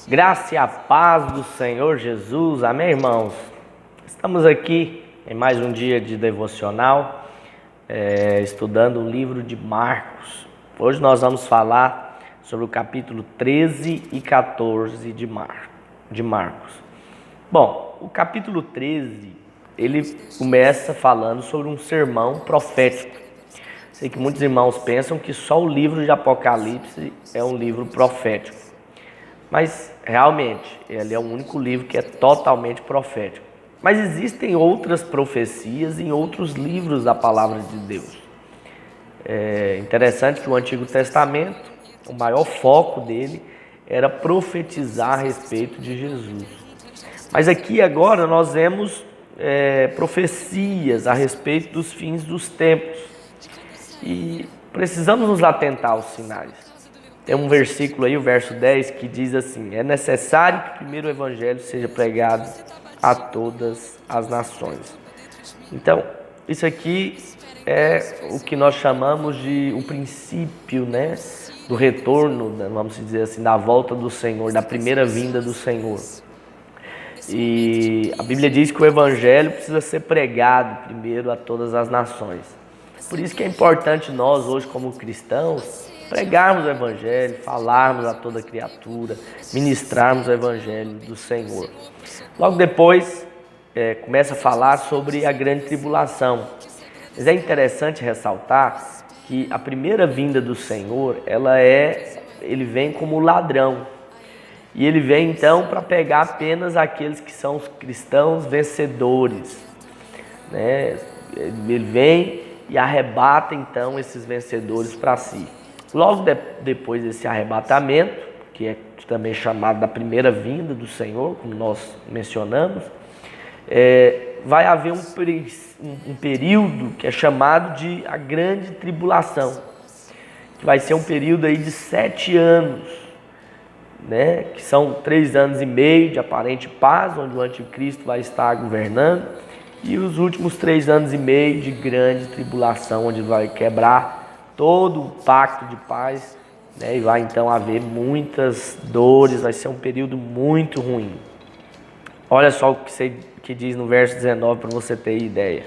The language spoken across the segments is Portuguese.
Graça e a paz do Senhor Jesus, amém, irmãos? Estamos aqui em mais um dia de devocional, estudando o livro de Marcos. Hoje nós vamos falar sobre o capítulo 13 e 14 de Marcos. Bom, o capítulo 13, ele começa falando sobre um sermão profético. Sei que muitos irmãos pensam que só o livro de Apocalipse é um livro profético. Mas, realmente, ele é o único livro que é totalmente profético. Mas existem outras profecias em outros livros da Palavra de Deus. É interessante que o Antigo Testamento, o maior foco dele era profetizar a respeito de Jesus. Mas aqui agora nós vemos profecias a respeito dos fins dos tempos. E precisamos nos atentar aos sinais. Tem um versículo aí, o verso 10, que diz assim: é necessário que primeiro o evangelho seja pregado a todas as nações. Então, isso aqui é o que nós chamamos de o princípio, do retorno, vamos dizer assim, da volta do Senhor, da primeira vinda do Senhor. E a Bíblia diz que o evangelho precisa ser pregado primeiro a todas as nações. Por isso que é importante nós, hoje como cristãos, pregarmos o evangelho, falarmos a toda criatura, ministrarmos o evangelho do Senhor. Logo depois, começa a falar sobre a grande tribulação. Mas é interessante ressaltar que a primeira vinda do Senhor, ele vem como ladrão. E ele vem então para pegar apenas aqueles que são os cristãos vencedores. Ele vem e arrebata então esses vencedores para si. Logo depois desse arrebatamento, que é também chamado da primeira vinda do Senhor, como nós mencionamos, vai haver um período que é chamado de a grande tribulação, que vai ser um período aí de 7 anos, que são 3 anos e meio de aparente paz, onde o anticristo vai estar governando, e os últimos 3 anos e meio de grande tribulação, onde vai quebrar todo o pacto de paz, e vai então haver muitas dores, vai ser um período muito ruim. Olha só o que diz no verso 19 para você ter ideia.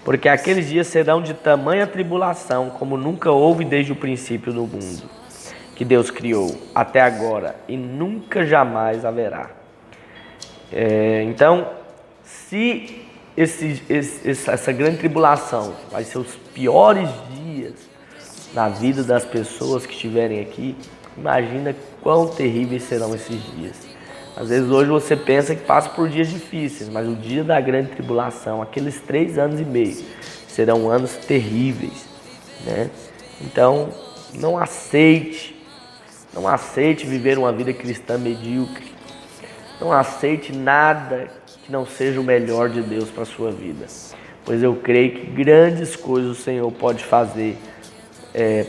Porque aqueles dias serão de tamanha tribulação como nunca houve desde o princípio do mundo, que Deus criou até agora, e nunca jamais haverá. Então, se essa grande tribulação vai ser os piores dias na vida das pessoas que estiverem aqui, imagina quão terríveis serão esses dias. Às vezes hoje você pensa que passa por dias difíceis, mas o dia da grande tribulação, aqueles 3 anos e meio, serão anos terríveis, Então, não aceite viver uma vida cristã medíocre. Não aceite nada que não seja o melhor de Deus para a sua vida. Pois eu creio que grandes coisas o Senhor pode fazer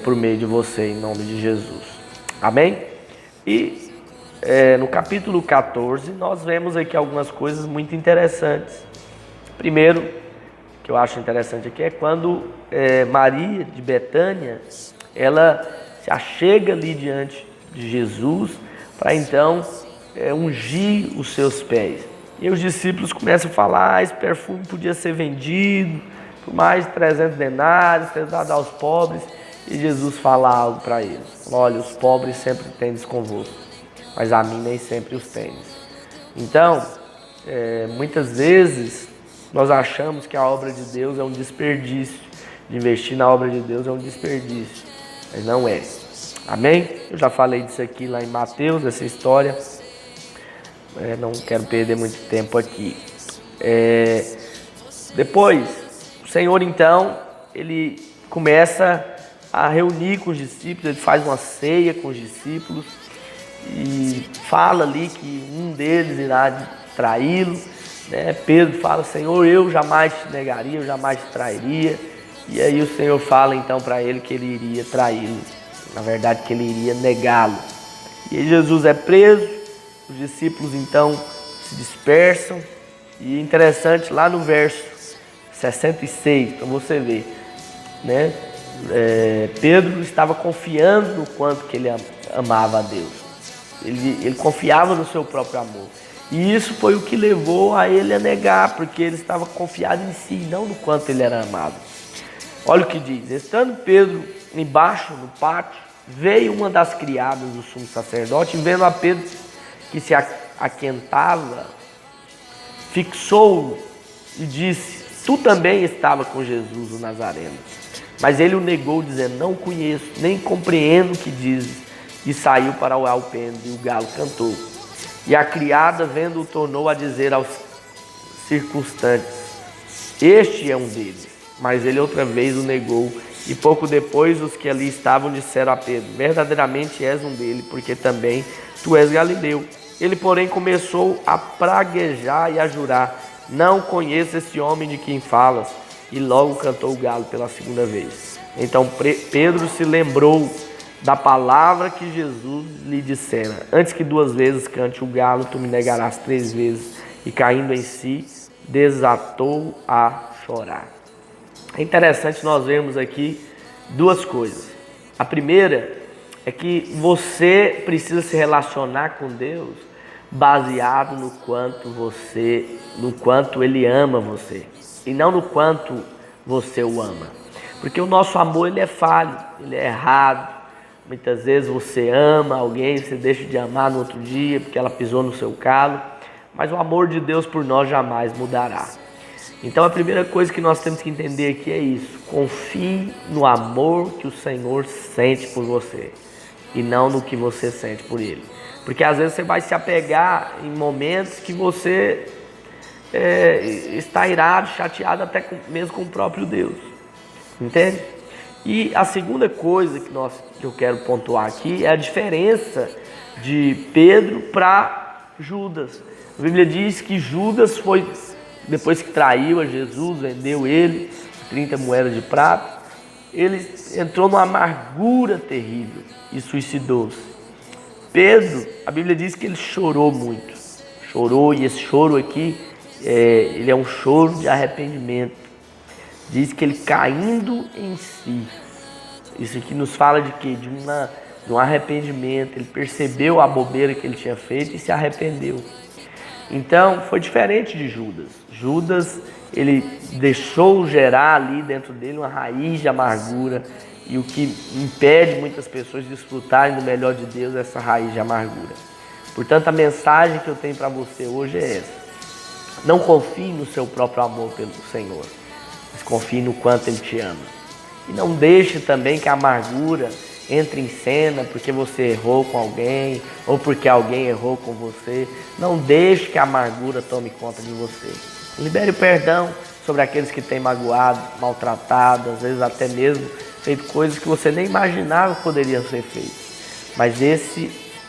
por meio de você, em nome de Jesus. Amém? E no capítulo 14, nós vemos aqui algumas coisas muito interessantes. Primeiro, que eu acho interessante aqui, é quando Maria de Betânia, ela se achega ali diante de Jesus para então ungir os seus pés. E os discípulos começam a falar: esse perfume podia ser vendido por mais de 300 denários, ser dado aos pobres. E Jesus fala algo para eles: olha, os pobres sempre tendes convosco, mas a mim nem sempre os tendes. Então, muitas vezes nós achamos que a obra de Deus é um desperdício, de investir na obra de Deus é um desperdício, mas não é. Amém? Eu já falei disso aqui lá em Mateus, essa história. Não quero perder muito tempo aqui. Depois, o Senhor então, ele começa a reunir com os discípulos, ele faz uma ceia com os discípulos e fala ali que um deles irá traí-lo. Pedro fala: Senhor, eu jamais te negaria, eu jamais te trairia. E aí o Senhor fala então para ele que ele iria traí-lo, na verdade que ele iria negá-lo. E aí Jesus é preso, os discípulos então se dispersam, e é interessante lá no verso 66, para você ver, Pedro estava confiando no quanto que ele amava a Deus. Ele confiava no seu próprio amor. E isso foi o que levou a ele a negar, porque ele estava confiado em si, não no quanto ele era amado. Olha o que diz: estando Pedro embaixo no pátio, veio uma das criadas do sumo sacerdote, e vendo a Pedro que se aquentava, fixou-o e disse: tu também estava com Jesus o Nazareno. Mas ele o negou, dizendo: não conheço, nem compreendo o que dizes. E saiu para o alpendre, e o galo cantou. E a criada, vendo-o, tornou a dizer aos circunstantes: este é um deles. Mas ele outra vez o negou. E pouco depois os que ali estavam disseram a Pedro: verdadeiramente és um deles, porque também tu és galileu. Ele, porém, começou a praguejar e a jurar: não conheço esse homem de quem falas. E logo cantou o galo pela segunda vez. Então Pedro se lembrou da palavra que Jesus lhe dissera: antes que 2 vezes cante o galo, tu me negarás 3 vezes. E caindo em si, desatou a chorar. É interessante nós vermos aqui 2 coisas. A primeira é que você precisa se relacionar com Deus baseado no quanto Ele ama você, e não no quanto você o ama. Porque o nosso amor, ele é falho, ele é errado. Muitas vezes você ama alguém, você deixa de amar no outro dia porque ela pisou no seu calo, mas o amor de Deus por nós jamais mudará. Então a primeira coisa que nós temos que entender aqui é isso: confie no amor que o Senhor sente por você e não no que você sente por Ele. Porque às vezes você vai se apegar em momentos que você está irado, chateado até mesmo com o próprio Deus, entende? E a segunda coisa que eu quero pontuar aqui é a diferença de Pedro para Judas. A Bíblia diz que Judas foi, depois que traiu a Jesus, vendeu ele, 30 moedas de prata, ele entrou numa amargura terrível e suicidou-se. Pedro, a Bíblia diz que ele chorou muito, chorou, e esse choro aqui, ele é um choro de arrependimento. Diz que ele caindo em si. Isso aqui nos fala de quê? De um arrependimento. Ele percebeu a bobeira que ele tinha feito e se arrependeu. Então, foi diferente de Judas. Judas, ele deixou gerar ali dentro dele uma raiz de amargura. E o que impede muitas pessoas de desfrutarem do melhor de Deus é essa raiz de amargura. Portanto, a mensagem que eu tenho para você hoje é essa: não confie no seu próprio amor pelo Senhor, mas confie no quanto Ele te ama. E não deixe também que a amargura entre em cena porque você errou com alguém ou porque alguém errou com você. Não deixe que a amargura tome conta de você. Libere o perdão sobre aqueles que têm magoado, maltratado, às vezes até mesmo feito coisas que você nem imaginava que poderiam ser feitas. Mas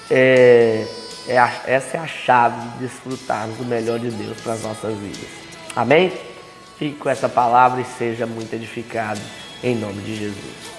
essa é a chave de desfrutarmos do melhor de Deus para as nossas vidas. Amém? Fique com essa palavra e seja muito edificado em nome de Jesus.